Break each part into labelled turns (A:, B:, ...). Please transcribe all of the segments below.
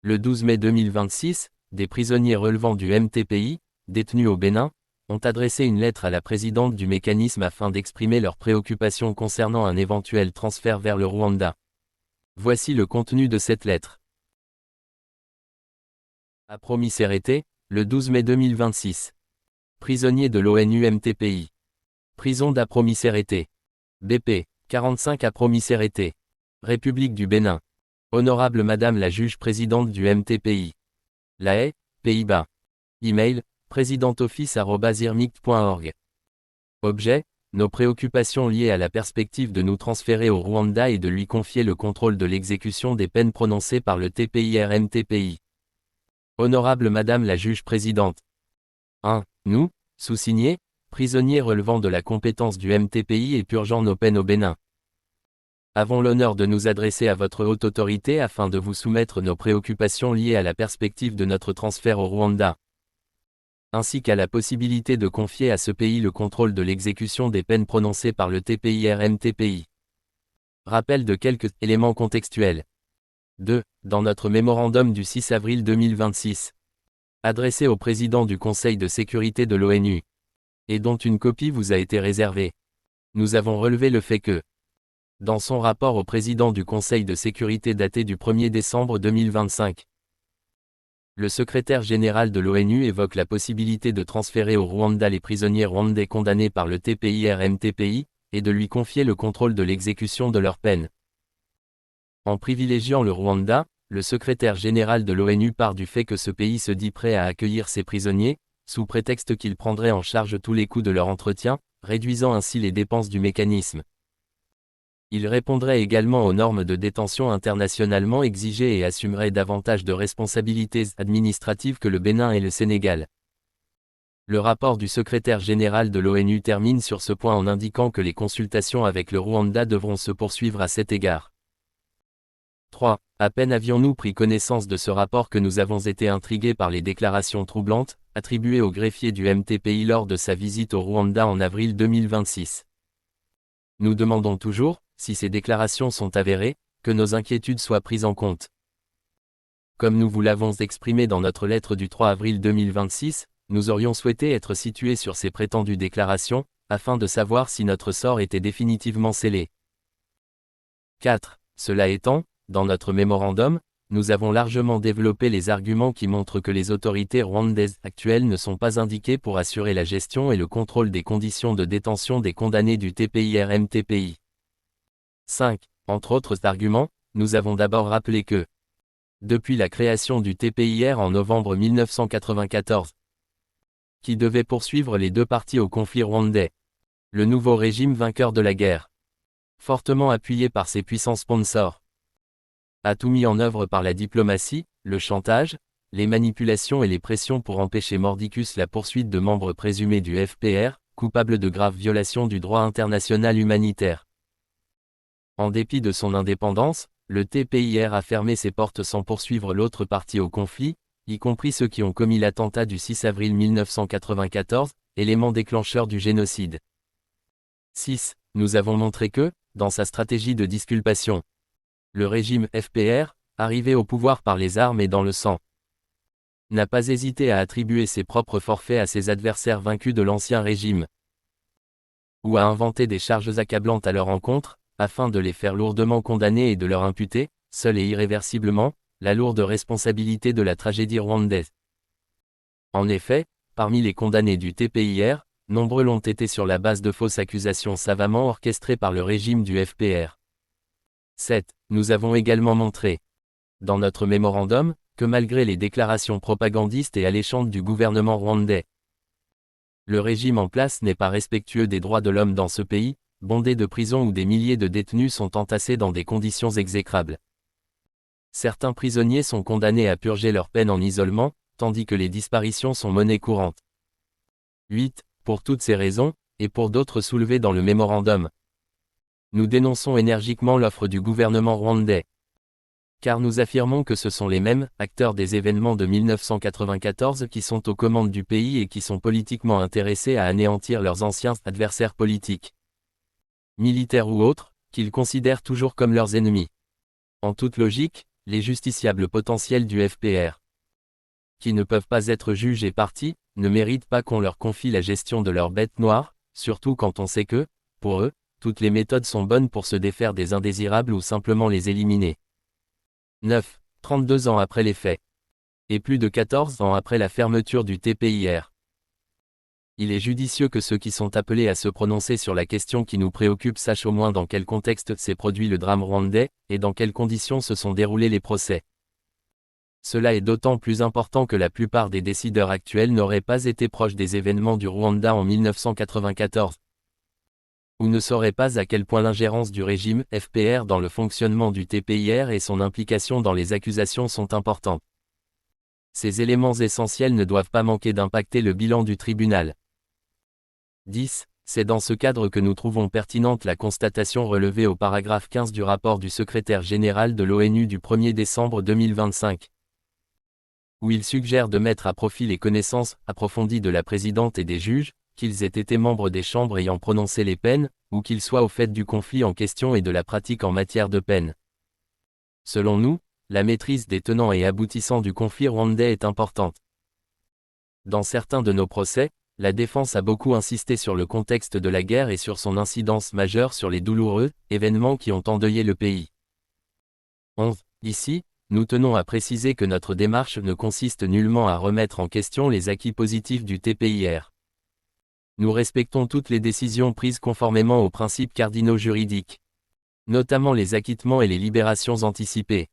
A: Le 12 mai 2026, des prisonniers relevant du MTPI, détenus au Bénin, ont adressé une lettre à la présidente du mécanisme afin d'exprimer leurs préoccupations concernant un éventuel transfert vers le Rwanda. Voici le contenu de cette lettre. Apromisérete, le 12 mai 2026. Prisonniers de l'ONU MTPI. Prison d'Apromisérete. BP, 45 Apromisérete. République du Bénin. Honorable Madame la juge présidente du MTPI. La Haye, Pays-Bas. Email, presidentoffice@irmict.org. Objet, nos préoccupations liées à la perspective de nous transférer au Rwanda et de lui confier le contrôle de l'exécution des peines prononcées par le TPIR-MTPI. Honorable Madame la juge présidente. 1. Nous, sous-signés, prisonniers relevant de la compétence du MTPI et purgeant nos peines au Bénin, avons l'honneur de nous adresser à votre haute autorité afin de vous soumettre nos préoccupations liées à la perspective de notre transfert au Rwanda, ainsi qu'à la possibilité de confier à ce pays le contrôle de l'exécution des peines prononcées par le TPIR-MTPI. Rappel de quelques éléments contextuels. 2. Dans notre mémorandum du 6 avril 2026, adressé au président du Conseil de sécurité de l'ONU, et dont une copie vous a été réservée, nous avons relevé le fait que, dans son rapport au président du Conseil de sécurité daté du 1er décembre 2025, le secrétaire général de l'ONU évoque la possibilité de transférer au Rwanda les prisonniers rwandais condamnés par le TPIR-MTPI, et de lui confier le contrôle de l'exécution de leurs peines. En privilégiant le Rwanda, le secrétaire général de l'ONU part du fait que ce pays se dit prêt à accueillir ces prisonniers, sous prétexte qu'il prendrait en charge tous les coûts de leur entretien, réduisant ainsi les dépenses du mécanisme. Il répondrait également aux normes de détention internationalement exigées et assumerait davantage de responsabilités administratives que le Bénin et le Sénégal. Le rapport du secrétaire général de l'ONU termine sur ce point en indiquant que les consultations avec le Rwanda devront se poursuivre à cet égard. 3. À peine avions-nous pris connaissance de ce rapport que nous avons été intrigués par les déclarations troublantes, attribuées au greffier du MTPI lors de sa visite au Rwanda en avril 2026. Nous demandons toujours, si ces déclarations sont avérées, que nos inquiétudes soient prises en compte. Comme nous vous l'avons exprimé dans notre lettre du 3 avril 2026, nous aurions souhaité être situés sur ces prétendues déclarations, afin de savoir si notre sort était définitivement scellé. 4. Cela étant, dans notre mémorandum, nous avons largement développé les arguments qui montrent que les autorités rwandaises actuelles ne sont pas indiquées pour assurer la gestion et le contrôle des conditions de détention des condamnés du TPIR-MTPI. 5. Entre autres arguments, nous avons d'abord rappelé que, depuis la création du TPIR en novembre 1994, qui devait poursuivre les deux parties au conflit rwandais, le nouveau régime vainqueur de la guerre, fortement appuyé par ses puissants sponsors, a tout mis en œuvre par la diplomatie, le chantage, les manipulations et les pressions pour empêcher mordicus la poursuite de membres présumés du FPR, coupables de graves violations du droit international humanitaire. En dépit de son indépendance, le TPIR a fermé ses portes sans poursuivre l'autre partie au conflit, y compris ceux qui ont commis l'attentat du 6 avril 1994, élément déclencheur du génocide. 6. Nous avons montré que, dans sa stratégie de disculpation, le régime FPR, arrivé au pouvoir par les armes et dans le sang, n'a pas hésité à attribuer ses propres forfaits à ses adversaires vaincus de l'ancien régime, ou à inventer des charges accablantes à leur encontre, afin de les faire lourdement condamner et de leur imputer, seul et irréversiblement, la lourde responsabilité de la tragédie rwandaise. En effet, parmi les condamnés du TPIR, nombreux l'ont été sur la base de fausses accusations savamment orchestrées par le régime du FPR. 7. Nous avons également montré, dans notre mémorandum, que malgré les déclarations propagandistes et alléchantes du gouvernement rwandais, le régime en place n'est pas respectueux des droits de l'homme dans ce pays, bondé de prisons où des milliers de détenus sont entassés dans des conditions exécrables. Certains prisonniers sont condamnés à purger leur peine en isolement, tandis que les disparitions sont monnaie courante. 8. Pour toutes ces raisons, et pour d'autres soulevées dans le mémorandum, nous dénonçons énergiquement l'offre du gouvernement rwandais. Car nous affirmons que ce sont les mêmes acteurs des événements de 1994 qui sont aux commandes du pays et qui sont politiquement intéressés à anéantir leurs anciens adversaires politiques, militaires ou autres, qu'ils considèrent toujours comme leurs ennemis. En toute logique, les justiciables potentiels du FPR, qui ne peuvent pas être juges et parties, ne méritent pas qu'on leur confie la gestion de leurs bêtes noires, surtout quand on sait que, pour eux, toutes les méthodes sont bonnes pour se défaire des indésirables ou simplement les éliminer. 9. 32 ans après les faits. Et plus de 14 ans après la fermeture du TPIR. Il est judicieux que ceux qui sont appelés à se prononcer sur la question qui nous préoccupe sachent au moins dans quel contexte s'est produit le drame rwandais, et dans quelles conditions se sont déroulés les procès. Cela est d'autant plus important que la plupart des décideurs actuels n'auraient pas été proches des événements du Rwanda en 1994. Ou ne sauraient pas à quel point l'ingérence du régime FPR dans le fonctionnement du TPIR et son implication dans les accusations sont importantes. Ces éléments essentiels ne doivent pas manquer d'impacter le bilan du tribunal. 10. C'est dans ce cadre que nous trouvons pertinente la constatation relevée au paragraphe 15 du rapport du secrétaire général de l'ONU du 1er décembre 2025. Où il suggère de mettre à profit les connaissances approfondies de la présidente et des juges, qu'ils aient été membres des chambres ayant prononcé les peines, ou qu'ils soient au fait du conflit en question et de la pratique en matière de peine. Selon nous, la maîtrise des tenants et aboutissants du conflit rwandais est importante. Dans certains de nos procès, la défense a beaucoup insisté sur le contexte de la guerre et sur son incidence majeure sur les douloureux événements qui ont endeuillé le pays. 11. Ici, nous tenons à préciser que notre démarche ne consiste nullement à remettre en question les acquis positifs du TPIR. Nous respectons toutes les décisions prises conformément aux principes cardinaux juridiques, notamment les acquittements et les libérations anticipées.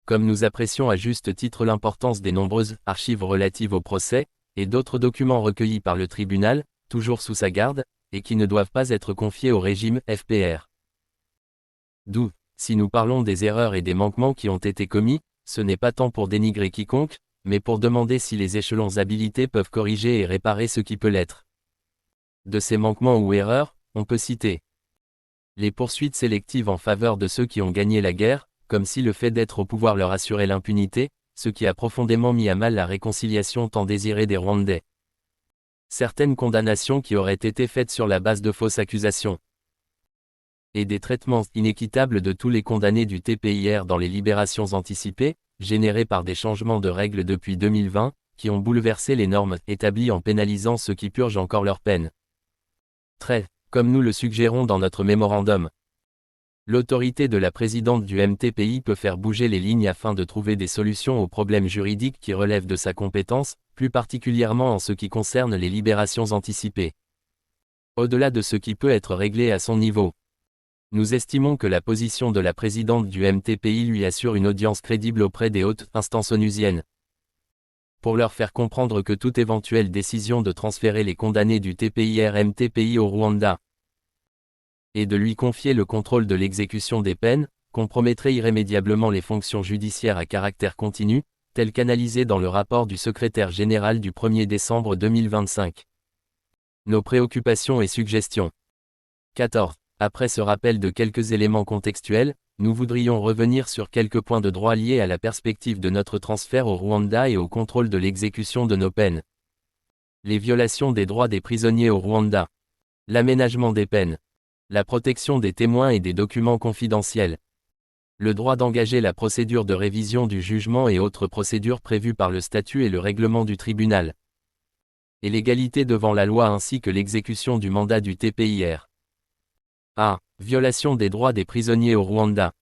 A: Comme nous apprécions à juste titre l'importance des nombreuses archives relatives au procès, et d'autres documents recueillis par le tribunal, toujours sous sa garde, et qui ne doivent pas être confiés au régime FPR. D'où, si nous parlons des erreurs et des manquements qui ont été commis, ce n'est pas tant pour dénigrer quiconque, mais pour demander si les échelons habilités peuvent corriger et réparer ce qui peut l'être. De ces manquements ou erreurs, on peut citer les poursuites sélectives en faveur de ceux qui ont gagné la guerre, comme si le fait d'être au pouvoir leur assurait l'impunité, ce qui a profondément mis à mal la réconciliation tant désirée des Rwandais. Certaines condamnations qui auraient été faites sur la base de fausses accusations. Et des traitements inéquitables de tous les condamnés du TPIR dans les libérations anticipées, générés par des changements de règles depuis 2020, qui ont bouleversé les normes établies en pénalisant ceux qui purgent encore leur peine. Comme nous le suggérons dans notre mémorandum. L'autorité de la présidente du MTPI peut faire bouger les lignes afin de trouver des solutions aux problèmes juridiques qui relèvent de sa compétence, plus particulièrement en ce qui concerne les libérations anticipées. Au-delà de ce qui peut être réglé à son niveau. Nous estimons que la position de la présidente du MTPI lui assure une audience crédible auprès des hautes instances onusiennes. Pour leur faire comprendre que toute éventuelle décision de transférer les condamnés du TPIR-MTPI au Rwanda et de lui confier le contrôle de l'exécution des peines, compromettrait irrémédiablement les fonctions judiciaires à caractère continu, telles qu'analysées dans le rapport du secrétaire général du 1er décembre 2025. Nos préoccupations et suggestions. 14. Après ce rappel de quelques éléments contextuels, nous voudrions revenir sur quelques points de droit liés à la perspective de notre transfert au Rwanda et au contrôle de l'exécution de nos peines. Les violations des droits des prisonniers au Rwanda. L'aménagement des peines. La protection des témoins et des documents confidentiels. Le droit d'engager la procédure de révision du jugement et autres procédures prévues par le statut et le règlement du tribunal. Et l'égalité devant la loi ainsi que l'exécution du mandat du TPIR. A. Violation des droits des prisonniers au Rwanda.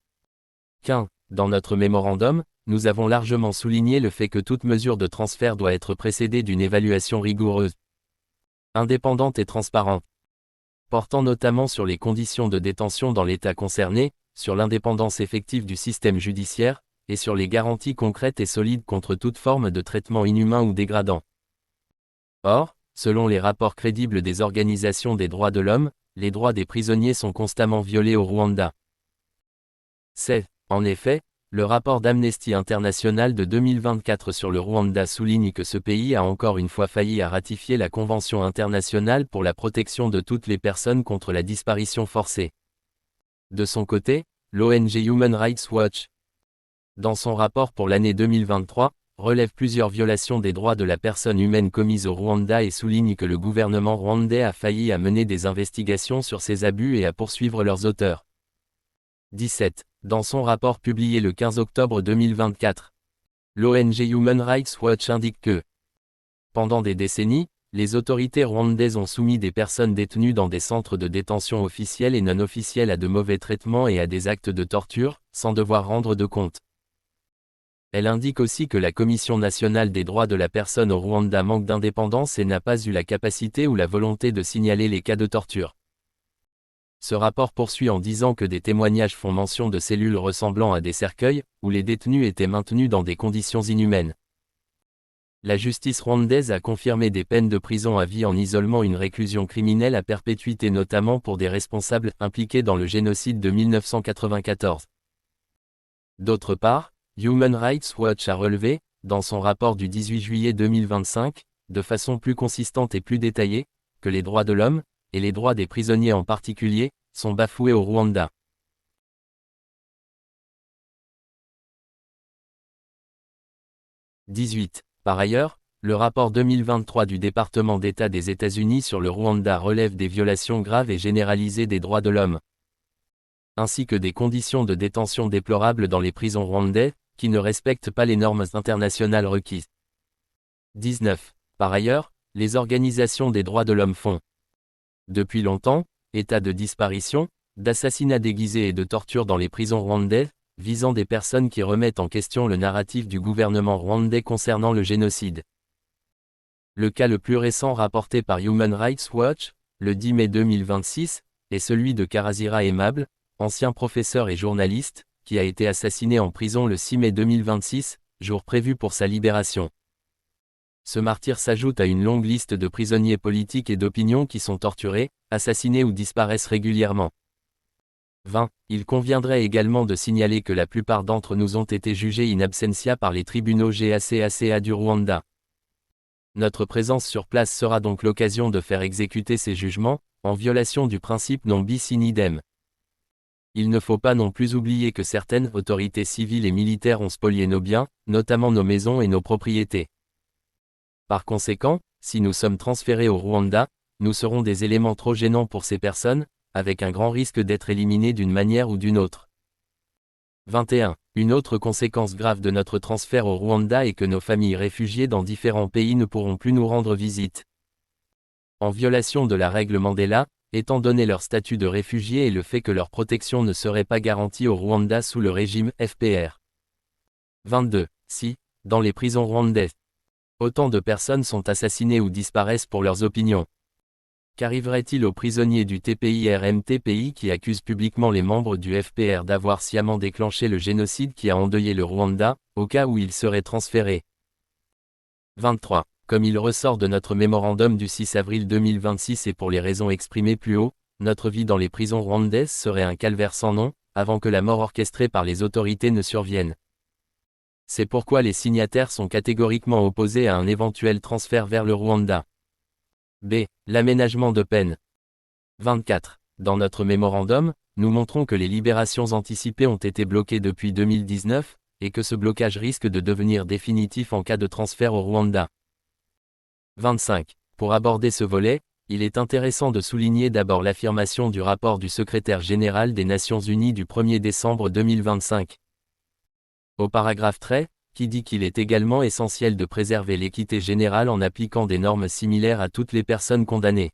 A: Dans notre mémorandum, nous avons largement souligné le fait que toute mesure de transfert doit être précédée d'une évaluation rigoureuse, indépendante et transparente, portant notamment sur les conditions de détention dans l'État concerné, sur l'indépendance effective du système judiciaire, et sur les garanties concrètes et solides contre toute forme de traitement inhumain ou dégradant. Or, selon les rapports crédibles des organisations des droits de l'homme, les droits des prisonniers sont constamment violés au Rwanda. En effet, le rapport d'Amnesty International de 2024 sur le Rwanda souligne que ce pays a encore une fois failli à ratifier la Convention internationale pour la protection de toutes les personnes contre la disparition forcée. De son côté, l'ONG Human Rights Watch, dans son rapport pour l'année 2023, relève plusieurs violations des droits de la personne humaine commises au Rwanda et souligne que le gouvernement rwandais a failli à mener des investigations sur ces abus et à poursuivre leurs auteurs. 17. Dans son rapport publié le 15 octobre 2024, l'ONG Human Rights Watch indique que, pendant des décennies, les autorités rwandaises ont soumis des personnes détenues dans des centres de détention officiels et non officiels à de mauvais traitements et à des actes de torture, sans devoir rendre de compte. Elle indique aussi que la Commission nationale des droits de la personne au Rwanda manque d'indépendance et n'a pas eu la capacité ou la volonté de signaler les cas de torture. Ce rapport poursuit en disant que des témoignages font mention de cellules ressemblant à des cercueils, où les détenus étaient maintenus dans des conditions inhumaines. La justice rwandaise a confirmé des peines de prison à vie en isolement, une réclusion criminelle à perpétuité notamment pour des responsables impliqués dans le génocide de 1994. D'autre part, Human Rights Watch a relevé, dans son rapport du 18 juillet 2025, de façon plus consistante et plus détaillée, que les droits de l'homme, et les droits des prisonniers en particulier, sont bafoués au Rwanda. 18. Par ailleurs, le rapport 2023 du département d'État des États-Unis sur le Rwanda relève des violations graves et généralisées des droits de l'homme, ainsi que des conditions de détention déplorables dans les prisons rwandaises, qui ne respectent pas les normes internationales requises. 19. Par ailleurs, les organisations des droits de l'homme font, depuis longtemps, état de disparition, d'assassinats déguisés et de torture dans les prisons rwandaises, visant des personnes qui remettent en question le narratif du gouvernement rwandais concernant le génocide. Le cas le plus récent rapporté par Human Rights Watch, le 10 mai 2026, est celui de Karazira Aimable, ancien professeur et journaliste, qui a été assassiné en prison le 6 mai 2026, jour prévu pour sa libération. Ce martyr s'ajoute à une longue liste de prisonniers politiques et d'opinion qui sont torturés, assassinés ou disparaissent régulièrement. 20. Il conviendrait également de signaler que la plupart d'entre nous ont été jugés in absentia par les tribunaux GACACA du Rwanda. Notre présence sur place sera donc l'occasion de faire exécuter ces jugements, en violation du principe non bis in idem. Il ne faut pas non plus oublier que certaines autorités civiles et militaires ont spolié nos biens, notamment nos maisons et nos propriétés. Par conséquent, si nous sommes transférés au Rwanda, nous serons des éléments trop gênants pour ces personnes, avec un grand risque d'être éliminés d'une manière ou d'une autre. 21. Une autre conséquence grave de notre transfert au Rwanda est que nos familles réfugiées dans différents pays ne pourront plus nous rendre visite. En violation de la règle Mandela, étant donné leur statut de réfugiés et le fait que leur protection ne serait pas garantie au Rwanda sous le régime FPR. 22. Si, dans les prisons rwandaises, autant de personnes sont assassinées ou disparaissent pour leurs opinions, qu'arriverait-il aux prisonniers du TPIRM-TPI qui accusent publiquement les membres du FPR d'avoir sciemment déclenché le génocide qui a endeuillé le Rwanda, au cas où ils seraient transférés? 23. Comme il ressort de notre mémorandum du 6 avril 2026 et pour les raisons exprimées plus haut, notre vie dans les prisons rwandaises serait un calvaire sans nom, avant que la mort orchestrée par les autorités ne survienne. C'est pourquoi les signataires sont catégoriquement opposés à un éventuel transfert vers le Rwanda. B. L'aménagement de peine. 24. Dans notre mémorandum, nous montrons que les libérations anticipées ont été bloquées depuis 2019, et que ce blocage risque de devenir définitif en cas de transfert au Rwanda. 25. Pour aborder ce volet, il est intéressant de souligner d'abord l'affirmation du rapport du secrétaire général des Nations Unies du 1er décembre 2025. Au paragraphe 13, qui dit qu'il est également essentiel de préserver l'équité générale en appliquant des normes similaires à toutes les personnes condamnées.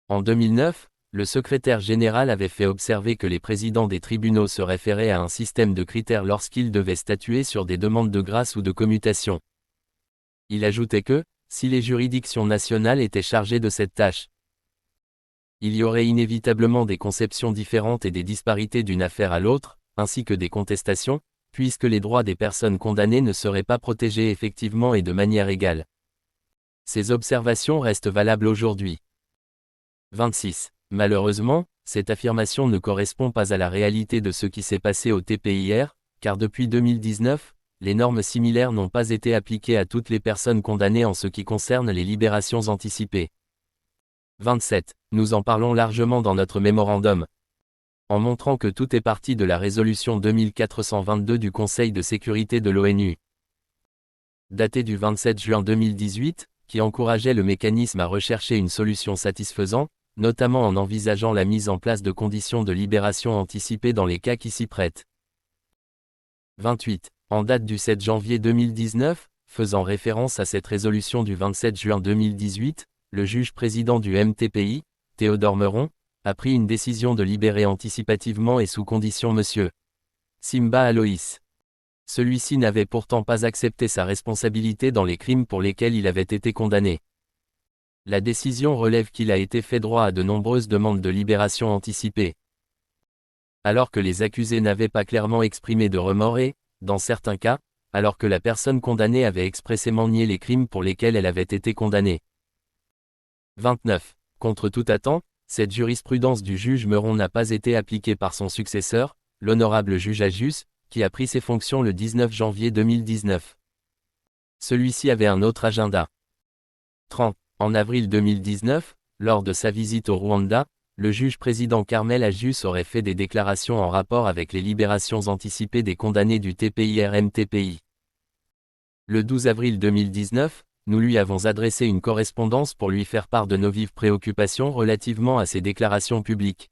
A: En 2009, le secrétaire général avait fait observer que les présidents des tribunaux se référaient à un système de critères lorsqu'ils devaient statuer sur des demandes de grâce ou de commutation. Il ajoutait que, si les juridictions nationales étaient chargées de cette tâche, il y aurait inévitablement des conceptions différentes et des disparités d'une affaire à l'autre, ainsi que des contestations, puisque les droits des personnes condamnées ne seraient pas protégés effectivement et de manière égale. Ces observations restent valables aujourd'hui. 26. Malheureusement, cette affirmation ne correspond pas à la réalité de ce qui s'est passé au TPIR, car depuis 2019, les normes similaires n'ont pas été appliquées à toutes les personnes condamnées en ce qui concerne les libérations anticipées. 27. Nous en parlons largement dans notre mémorandum, en montrant que tout est parti de la résolution 2422 du Conseil de sécurité de l'ONU, datée du 27 juin 2018, qui encourageait le mécanisme à rechercher une solution satisfaisante, notamment en envisageant la mise en place de conditions de libération anticipée dans les cas qui s'y prêtent. 28. En date du 7 janvier 2019, faisant référence à cette résolution du 27 juin 2018, le juge président du MTPI, Théodore Meron, a pris une décision de libérer anticipativement et sous condition M. Simba Aloïs. Celui-ci n'avait pourtant pas accepté sa responsabilité dans les crimes pour lesquels il avait été condamné. La décision relève qu'il a été fait droit à de nombreuses demandes de libération anticipée. Alors que les accusés n'avaient pas clairement exprimé de remords et, dans certains cas, alors que la personne condamnée avait expressément nié les crimes pour lesquels elle avait été condamnée. 29. Contre toute attente, cette jurisprudence du juge Meron n'a pas été appliquée par son successeur, l'honorable juge Ajus, qui a pris ses fonctions le 19 janvier 2019. Celui-ci avait un autre agenda. 30. En avril 2019, lors de sa visite au Rwanda, le juge président Carmel Ajus aurait fait des déclarations en rapport avec les libérations anticipées des condamnés du TPIR-MTPI. Le 12 avril 2019, nous lui avons adressé une correspondance pour lui faire part de nos vives préoccupations relativement à ces déclarations publiques.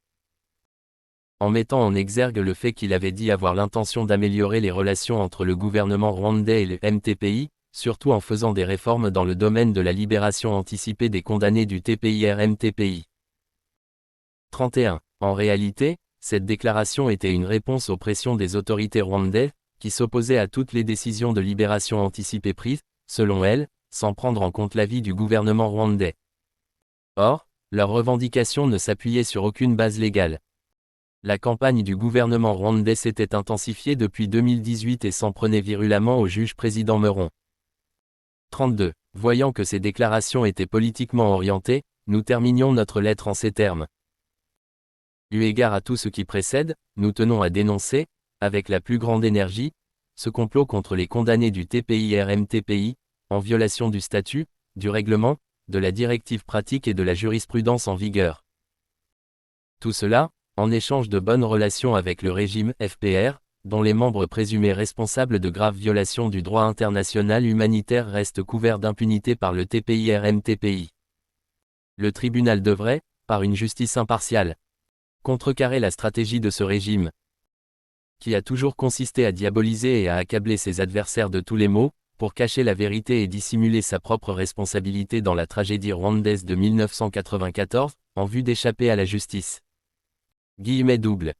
A: En mettant en exergue le fait qu'il avait dit avoir l'intention d'améliorer les relations entre le gouvernement rwandais et le MTPI, surtout en faisant des réformes dans le domaine de la libération anticipée des condamnés du TPIR-MTPI. 31. En réalité, cette déclaration était une réponse aux pressions des autorités rwandaises, qui s'opposaient à toutes les décisions de libération anticipée prises, selon elles, sans prendre en compte l'avis du gouvernement rwandais. Or, leurs revendications ne s'appuyaient sur aucune base légale. La campagne du gouvernement rwandais s'était intensifiée depuis 2018 et s'en prenait virulemment au juge président Meron. 32. Voyant que ces déclarations étaient politiquement orientées, nous terminions notre lettre en ces termes. Eu égard à tout ce qui précède, nous tenons à dénoncer, avec la plus grande énergie, ce complot contre les condamnés du TPIR-MTPI, en violation du statut, du règlement, de la directive pratique et de la jurisprudence en vigueur. Tout cela, en échange de bonnes relations avec le régime FPR, dont les membres présumés responsables de graves violations du droit international humanitaire restent couverts d'impunité par le TPIR-MTPI. Le tribunal devrait, par une justice impartiale, contrecarrer la stratégie de ce régime, qui a toujours consisté à diaboliser et à accabler ses adversaires de tous les maux, pour cacher la vérité et dissimuler sa propre responsabilité dans la tragédie rwandaise de 1994, en vue d'échapper à la justice. Guillemets double.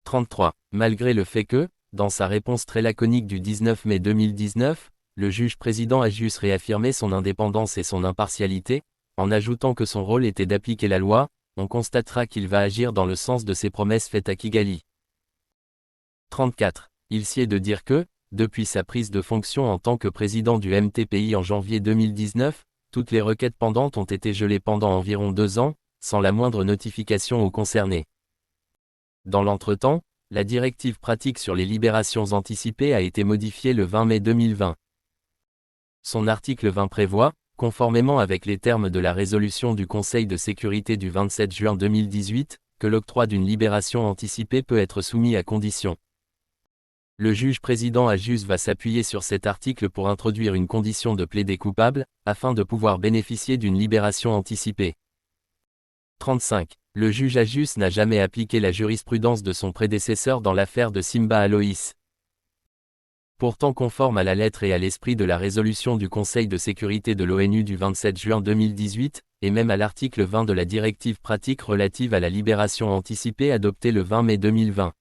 A: 33. Malgré le fait que, dans sa réponse très laconique du 19 mai 2019, le juge président a juste réaffirmé son indépendance et son impartialité, en ajoutant que son rôle était d'appliquer la loi, on constatera qu'il va agir dans le sens de ses promesses faites à Kigali. 34. Il sied de dire que, depuis sa prise de fonction en tant que président du MTPI en janvier 2019, toutes les requêtes pendantes ont été gelées pendant environ 2 ans, sans la moindre notification aux concernés. Dans l'entretemps, la directive pratique sur les libérations anticipées a été modifiée le 20 mai 2020. Son article 20 prévoit, conformément avec les termes de la résolution du Conseil de sécurité du 27 juin 2018, que l'octroi d'une libération anticipée peut être soumis à condition. Le juge président Ajus va s'appuyer sur cet article pour introduire une condition de plaider coupable, afin de pouvoir bénéficier d'une libération anticipée. 35. Le juge Ajus n'a jamais appliqué la jurisprudence de son prédécesseur dans l'affaire de Simba Aloïs. Pourtant conforme à la lettre et à l'esprit de la résolution du Conseil de sécurité de l'ONU du 27 juin 2018, et même à l'article 20 de la directive pratique relative à la libération anticipée adoptée le 20 mai 2020.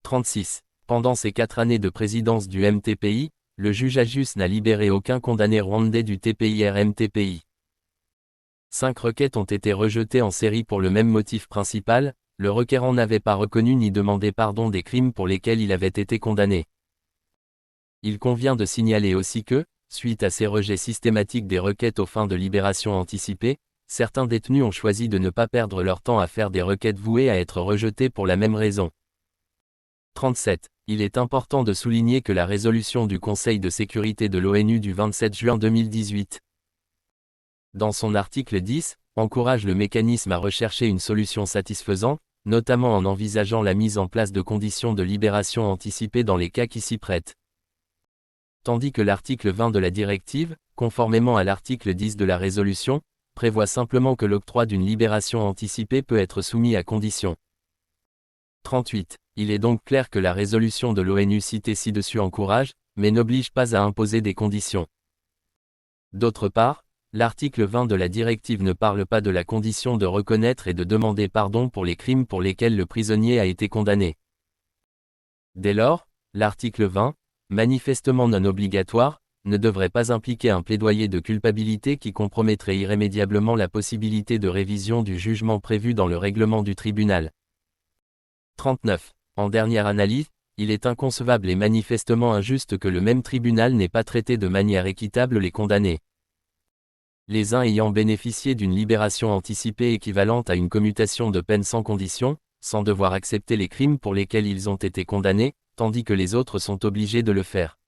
A: 36. Pendant ces 4 années de présidence du MTPI, le juge Ajus n'a libéré aucun condamné rwandais du TPIR-MTPI. 5 requêtes ont été rejetées en série pour le même motif principal, le requérant n'avait pas reconnu ni demandé pardon des crimes pour lesquels il avait été condamné. Il convient de signaler aussi que, suite à ces rejets systématiques des requêtes aux fins de libération anticipée, certains détenus ont choisi de ne pas perdre leur temps à faire des requêtes vouées à être rejetées pour la même raison. 37. Il est important de souligner que la résolution du Conseil de sécurité de l'ONU du 27 juin 2018, dans son article 10, encourage le mécanisme à rechercher une solution satisfaisante, notamment en envisageant la mise en place de conditions de libération anticipée dans les cas qui s'y prêtent. Tandis que l'article 20 de la directive, conformément à l'article 10 de la résolution, prévoit simplement que l'octroi d'une libération anticipée peut être soumis à conditions. 38. Il est donc clair que la résolution de l'ONU citée ci-dessus encourage, mais n'oblige pas à imposer des conditions. D'autre part, l'article 20 de la directive ne parle pas de la condition de reconnaître et de demander pardon pour les crimes pour lesquels le prisonnier a été condamné. Dès lors, l'article 20, manifestement non obligatoire, ne devrait pas impliquer un plaidoyer de culpabilité qui compromettrait irrémédiablement la possibilité de révision du jugement prévu dans le règlement du tribunal. 39. En dernière analyse, il est inconcevable et manifestement injuste que le même tribunal n'ait pas traité de manière équitable les condamnés. Les uns ayant bénéficié d'une libération anticipée équivalente à une commutation de peine sans condition, sans devoir accepter les crimes pour lesquels ils ont été condamnés, tandis que les autres sont obligés de le faire.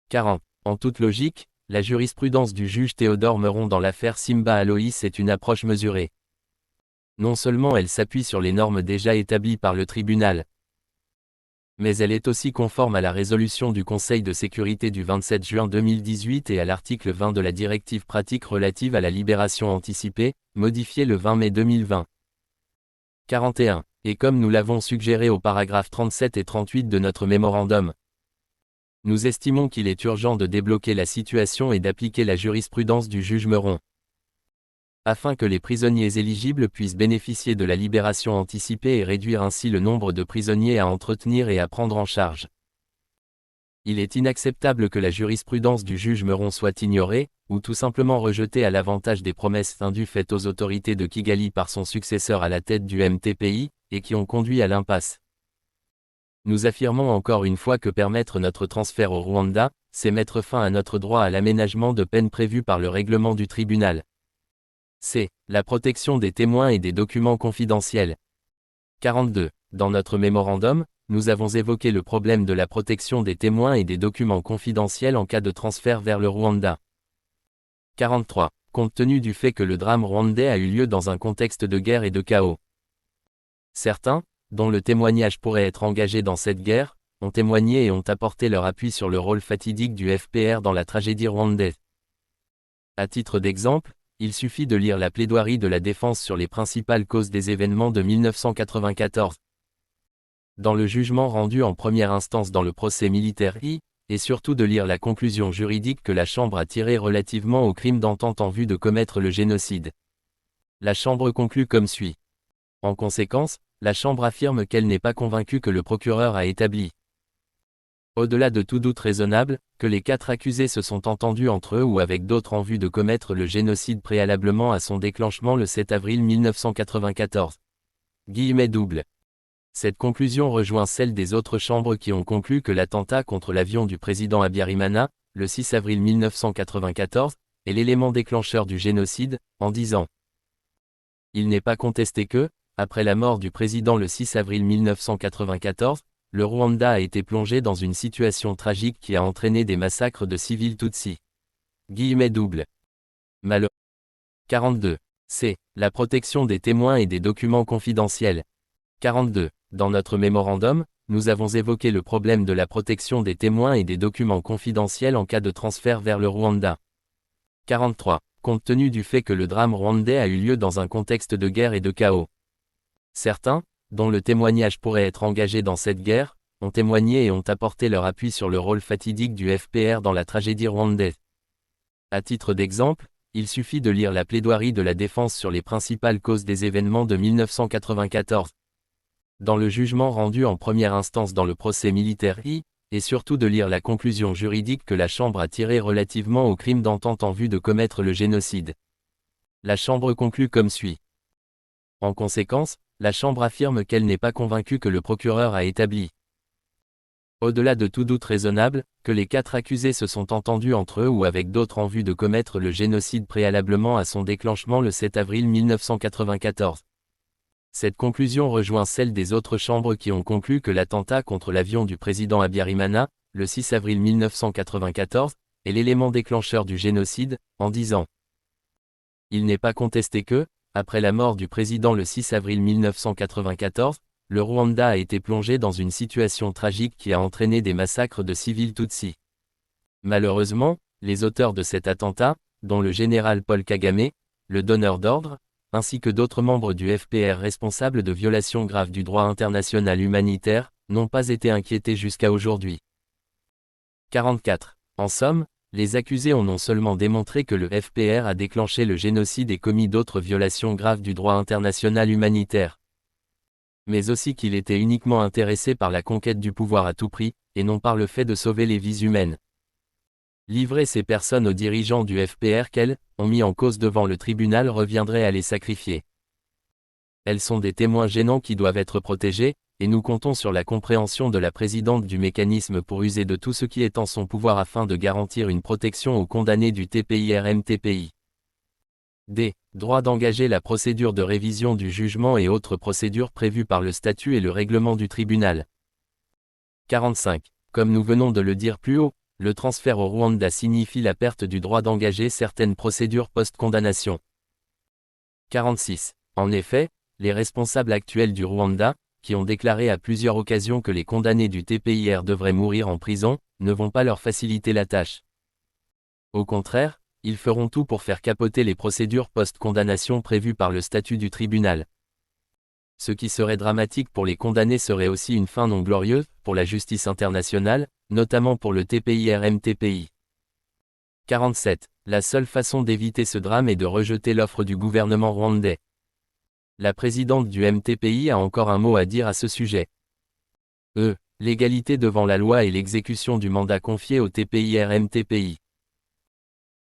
A: 40. En toute logique, la jurisprudence du juge Théodore Meron dans l'affaire Simba Aloïs est une approche mesurée. Non seulement elle s'appuie sur les normes déjà établies par le tribunal, mais elle est aussi conforme à la résolution du Conseil de sécurité du 27 juin 2018 et à l'article 20 de la directive pratique relative à la libération anticipée, modifiée le 20 mai 2020. 41. Et comme nous l'avons suggéré au paragraphe 37 et 38 de notre mémorandum, nous estimons qu'il est urgent de débloquer la situation et d'appliquer la jurisprudence du juge Meron, afin que les prisonniers éligibles puissent bénéficier de la libération anticipée et réduire ainsi le nombre de prisonniers à entretenir et à prendre en charge. Il est inacceptable que la jurisprudence du juge Meron soit ignorée, ou tout simplement rejetée à l'avantage des promesses indues faites aux autorités de Kigali par son successeur à la tête du MTPI, et qui ont conduit à l'impasse. Nous affirmons encore une fois que permettre notre transfert au Rwanda, c'est mettre fin à notre droit à l'aménagement de peine prévu par le règlement du tribunal. C. La protection des témoins et des documents confidentiels. 42. Dans notre mémorandum, nous avons évoqué le problème de la protection des témoins et des documents confidentiels en cas de transfert vers le Rwanda. 43. Compte tenu du fait que le drame rwandais a eu lieu dans un contexte de guerre et de chaos. Certains, dont le témoignage pourrait être engagé dans cette guerre, ont témoigné et ont apporté leur appui sur le rôle fatidique du FPR dans la tragédie rwandaise. À titre d'exemple, il suffit de lire la plaidoirie de la défense sur les principales causes des événements de 1994. Dans le jugement rendu en première instance dans le procès militaire I, et surtout de lire la conclusion juridique que la Chambre a tirée relativement au crime d'entente en vue de commettre le génocide. La Chambre conclut comme suit. En conséquence, la Chambre affirme qu'elle n'est pas convaincue que le procureur a établi, au-delà de tout doute raisonnable, que les 4 accusés se sont entendus entre eux ou avec d'autres en vue de commettre le génocide préalablement à son déclenchement le 7 avril 1994. Double. Cette conclusion rejoint celle des autres chambres qui ont conclu que l'attentat contre l'avion du président Habyarimana, le 6 avril 1994, est l'élément déclencheur du génocide, en disant: il n'est pas contesté que, après la mort du président le 6 avril 1994, le Rwanda a été plongé dans une situation tragique qui a entraîné des massacres de civils Tutsis. Double. Malheur. 42. C. La protection des témoins et des documents confidentiels. 42. Dans notre mémorandum, nous avons évoqué le problème de la protection des témoins et des documents confidentiels en cas de transfert vers le Rwanda. 43. Compte tenu du fait que le drame rwandais a eu lieu dans un contexte de guerre et de chaos. Certains, dont le témoignage pourrait être engagé dans cette guerre, ont témoigné et ont apporté leur appui sur le rôle fatidique du FPR dans la tragédie rwandaise. À titre d'exemple, il suffit de lire la plaidoirie de la défense sur les principales causes des événements de 1994. Dans le jugement rendu en première instance dans le procès militaire I, et surtout de lire la conclusion juridique que la Chambre a tirée relativement au crime d'entente en vue de commettre le génocide. La Chambre conclut comme suit. En conséquence, la Chambre affirme qu'elle n'est pas convaincue que le procureur a établi, au-delà de tout doute raisonnable, que les 4 accusés se sont entendus entre eux ou avec d'autres en vue de commettre le génocide préalablement à son déclenchement le 7 avril 1994. Cette conclusion rejoint celle des autres chambres qui ont conclu que l'attentat contre l'avion du président Habyarimana, le 6 avril 1994, est l'élément déclencheur du génocide, en disant: il n'est pas contesté que, après la mort du président le 6 avril 1994, le Rwanda a été plongé dans une situation tragique qui a entraîné des massacres de civils Tutsis. Malheureusement, les auteurs de cet attentat, dont le général Paul Kagame, le donneur d'ordre, ainsi que d'autres membres du FPR responsables de violations graves du droit international humanitaire, n'ont pas été inquiétés jusqu'à aujourd'hui. 44. En somme, les accusés ont non seulement démontré que le FPR a déclenché le génocide et commis d'autres violations graves du droit international humanitaire, mais aussi qu'il était uniquement intéressé par la conquête du pouvoir à tout prix, et non par le fait de sauver les vies humaines. Livrer ces personnes aux dirigeants du FPR qu'elles ont mis en cause devant le tribunal reviendrait à les sacrifier. Elles sont des témoins gênants qui doivent être protégés, et nous comptons sur la compréhension de la présidente du mécanisme pour user de tout ce qui est en son pouvoir afin de garantir une protection aux condamnés du TPIR-MTPI. D. Droit d'engager la procédure de révision du jugement et autres procédures prévues par le statut et le règlement du tribunal. 45. Comme nous venons de le dire plus haut, le transfert au Rwanda signifie la perte du droit d'engager certaines procédures post-condamnation. 46. En effet, les responsables actuels du Rwanda, qui ont déclaré à plusieurs occasions que les condamnés du TPIR devraient mourir en prison, ne vont pas leur faciliter la tâche. Au contraire, ils feront tout pour faire capoter les procédures post-condamnation prévues par le statut du tribunal. Ce qui serait dramatique pour les condamnés serait aussi une fin non glorieuse pour la justice internationale, notamment pour le TPIR-MTPI. 47. La seule façon d'éviter ce drame est de rejeter l'offre du gouvernement rwandais. La présidente du MTPI a encore un mot à dire à ce sujet. L'égalité devant la loi et l'exécution du mandat confié au TPIR-MTPI.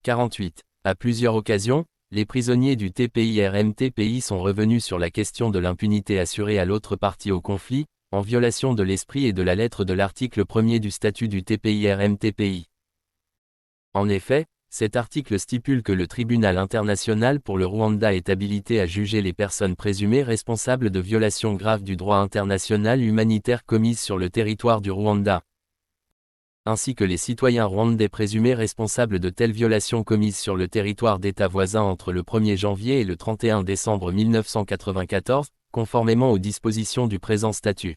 A: 48. À plusieurs occasions, les prisonniers du TPIR-MTPI sont revenus sur la question de l'impunité assurée à l'autre partie au conflit, en violation de l'esprit et de la lettre de l'article 1er du statut du TPIR-MTPI. En effet, cet article stipule que le tribunal international pour le Rwanda est habilité à juger les personnes présumées responsables de violations graves du droit international humanitaire commises sur le territoire du Rwanda, ainsi que les citoyens rwandais présumés responsables de telles violations commises sur le territoire d'États voisins entre le 1er janvier et le 31 décembre 1994, conformément aux dispositions du présent statut.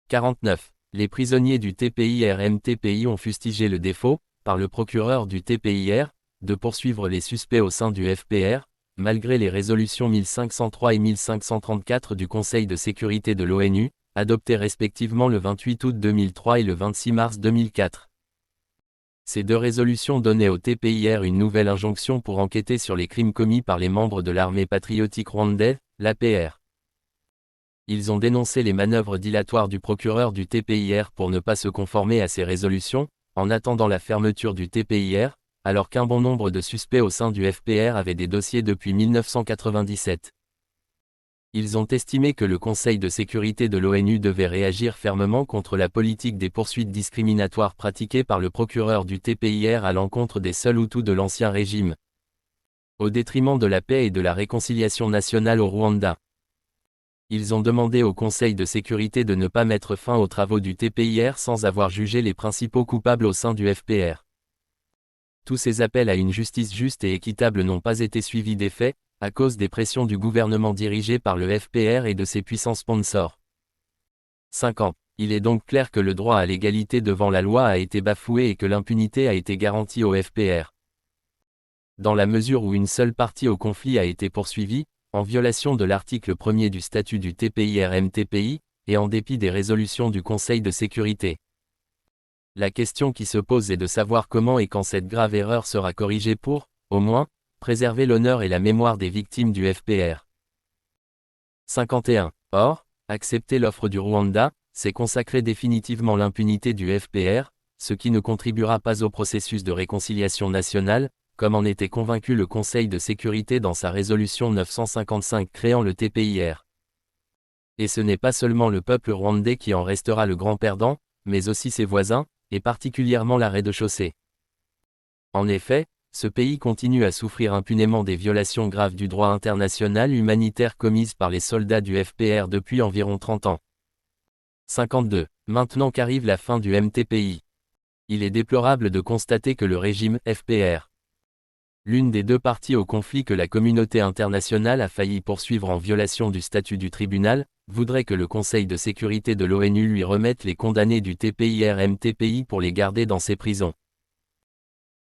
A: 49. Les prisonniers du TPIR-MTPI ont fustigé le défaut, par le procureur du TPIR, de poursuivre les suspects au sein du FPR, malgré les résolutions 1503 et 1534 du Conseil de sécurité de l'ONU, adoptées respectivement le 28 août 2003 et le 26 mars 2004. Ces deux résolutions donnaient au TPIR une nouvelle injonction pour enquêter sur les crimes commis par les membres de l'armée patriotique rwandaise, l'APR. Ils ont dénoncé les manœuvres dilatoires du procureur du TPIR pour ne pas se conformer à ces résolutions, en attendant la fermeture du TPIR, alors qu'un bon nombre de suspects au sein du FPR avaient des dossiers depuis 1997. Ils ont estimé que le Conseil de sécurité de l'ONU devait réagir fermement contre la politique des poursuites discriminatoires pratiquées par le procureur du TPIR à l'encontre des seuls Hutus de l'ancien régime, au détriment de la paix et de la réconciliation nationale au Rwanda. Ils ont demandé au Conseil de sécurité de ne pas mettre fin aux travaux du TPIR sans avoir jugé les principaux coupables au sein du FPR. Tous ces appels à une justice juste et équitable n'ont pas été suivis d'effet, à cause des pressions du gouvernement dirigé par le FPR et de ses puissants sponsors. 50. Il est donc clair que le droit à l'égalité devant la loi a été bafoué et que l'impunité a été garantie au FPR. Dans la mesure où une seule partie au conflit a été poursuivie, en violation de l'article 1er du statut du TPIR-MTPI, et en dépit des résolutions du Conseil de sécurité. La question qui se pose est de savoir comment et quand cette grave erreur sera corrigée pour, au moins, préserver l'honneur et la mémoire des victimes du FPR. 51. Or, accepter l'offre du Rwanda, c'est consacrer définitivement l'impunité du FPR, ce qui ne contribuera pas au processus de réconciliation nationale, comme en était convaincu le Conseil de sécurité dans sa résolution 955 créant le TPIR. Et ce n'est pas seulement le peuple rwandais qui en restera le grand perdant, mais aussi ses voisins, et particulièrement la rez-de-chaussée. En effet, ce pays continue à souffrir impunément des violations graves du droit international humanitaire commises par les soldats du FPR depuis environ 30 ans. 52. Maintenant qu'arrive la fin du MTPI. Il est déplorable de constater que le régime FPR, l'une des deux parties au conflit que la communauté internationale a failli poursuivre en violation du statut du tribunal, voudrait que le Conseil de sécurité de l'ONU lui remette les condamnés du TPIR-MTPI pour les garder dans ses prisons.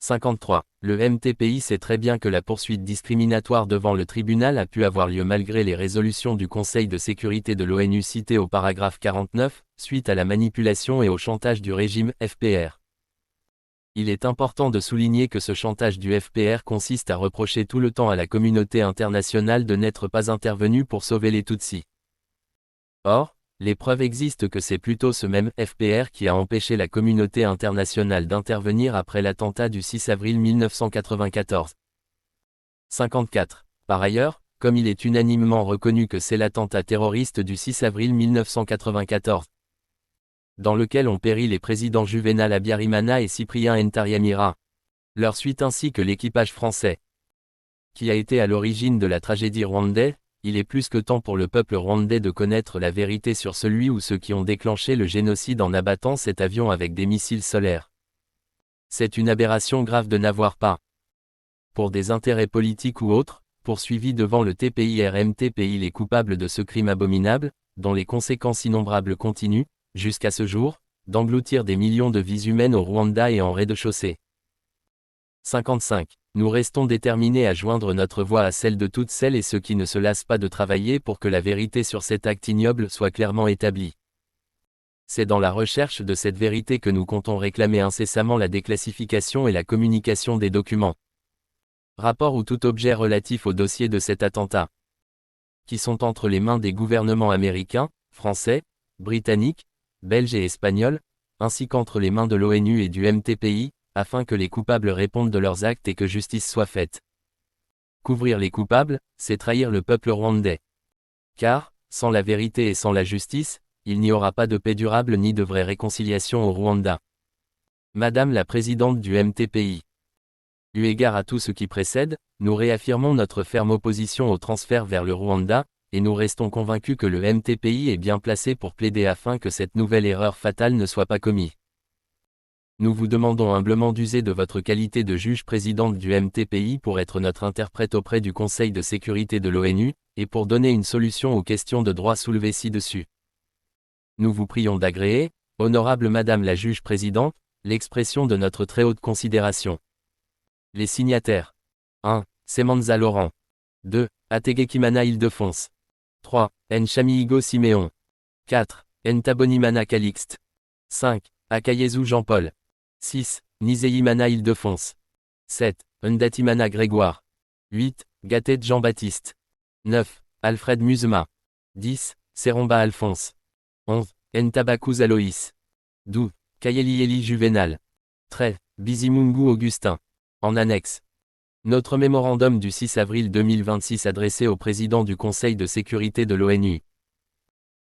A: 53. Le MTPI sait très bien que la poursuite discriminatoire devant le tribunal a pu avoir lieu malgré les résolutions du Conseil de sécurité de l'ONU citées au paragraphe 49, suite à la manipulation et au chantage du régime FPR. Il est important de souligner que ce chantage du FPR consiste à reprocher tout le temps à la communauté internationale de n'être pas intervenue pour sauver les Tutsis. Or, les preuves existent que c'est plutôt ce même FPR qui a empêché la communauté internationale d'intervenir après l'attentat du 6 avril 1994. 54. Par ailleurs, comme il est unanimement reconnu que c'est l'attentat terroriste du 6 avril 1994, dans lequel ont péri les présidents Juvenal Abiyarimana et Cyprien Ntariamira, leur suite ainsi que l'équipage français, qui a été à l'origine de la tragédie rwandaise, il est plus que temps pour le peuple rwandais de connaître la vérité sur celui ou ceux qui ont déclenché le génocide en abattant cet avion avec des missiles solaires. C'est une aberration grave de n'avoir pas, pour des intérêts politiques ou autres, poursuivi devant le TPI-RMTPI les coupables de ce crime abominable, dont les conséquences innombrables continuent, jusqu'à ce jour, d'engloutir des millions de vies humaines au Rwanda et en rez-de-chaussée. 55. Nous restons déterminés à joindre notre voix à celle de toutes celles et ceux qui ne se lassent pas de travailler pour que la vérité sur cet acte ignoble soit clairement établie. C'est dans la recherche de cette vérité que nous comptons réclamer incessamment la déclassification et la communication des documents, rapports ou tout objet relatif au dossier de cet attentat, qui sont entre les mains des gouvernements américains, français, britanniques, belges et espagnols, ainsi qu'entre les mains de l'ONU et du MTPI, afin que les coupables répondent de leurs actes et que justice soit faite. Couvrir les coupables, c'est trahir le peuple rwandais. Car, sans la vérité et sans la justice, il n'y aura pas de paix durable ni de vraie réconciliation au Rwanda. Madame la présidente du MTPI. Eu égard à tout ce qui précède, nous réaffirmons notre ferme opposition au transfert vers le Rwanda, et nous restons convaincus que le MTPI est bien placé pour plaider afin que cette nouvelle erreur fatale ne soit pas commise. Nous vous demandons humblement d'user de votre qualité de juge-présidente du MTPI pour être notre interprète auprès du Conseil de sécurité de l'ONU, et pour donner une solution aux questions de droit soulevées ci-dessus. Nous vous prions d'agréer, honorable Madame la juge-présidente, l'expression de notre très haute considération. Les signataires. 1. Semanza Laurent. 2. Ategekimana Ildefonse. 3. Nchamihigo Siméon. 4. Ntabonimana Calixte. 5. Akayezu Jean-Paul. 6. Nizeyimana Ildefonse. 7. Ndatimana Grégoire. 8. Gatet Jean-Baptiste. 9. Alfred Musema. 10. Seromba Alphonse. 11. Ntabakuz Aloïs. 12. Kayelieli Juvenal. 13. Bizimungu Augustin. En annexe. Notre mémorandum du 6 avril 2026 adressé au président du Conseil de sécurité de l'ONU.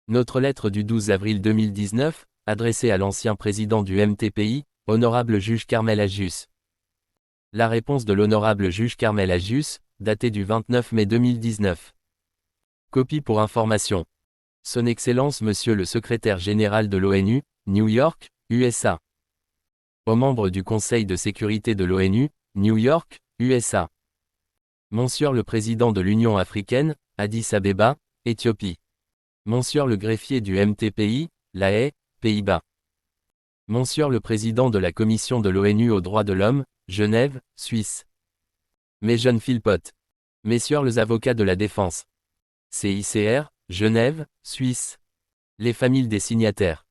A: Notre lettre du 12 avril 2019, adressée à l'ancien président du MTPI, honorable juge Carmel Agius. La réponse de l'honorable juge Carmel Agius, datée du 29 mai 2019. Copie pour information. Son Excellence Monsieur le Secrétaire Général de l'ONU, New York, USA. Aux membres du Conseil de sécurité de l'ONU, New York, USA. Monsieur le Président de l'Union africaine, Addis Abeba, Éthiopie. Monsieur le greffier du MTPI, La Haye, Pays-Bas. Monsieur le Président de la Commission de l'ONU aux droits de l'homme, Genève, Suisse. Mes jeunes Philpotes. Messieurs les avocats de la défense. CICR, Genève, Suisse. Les familles des signataires.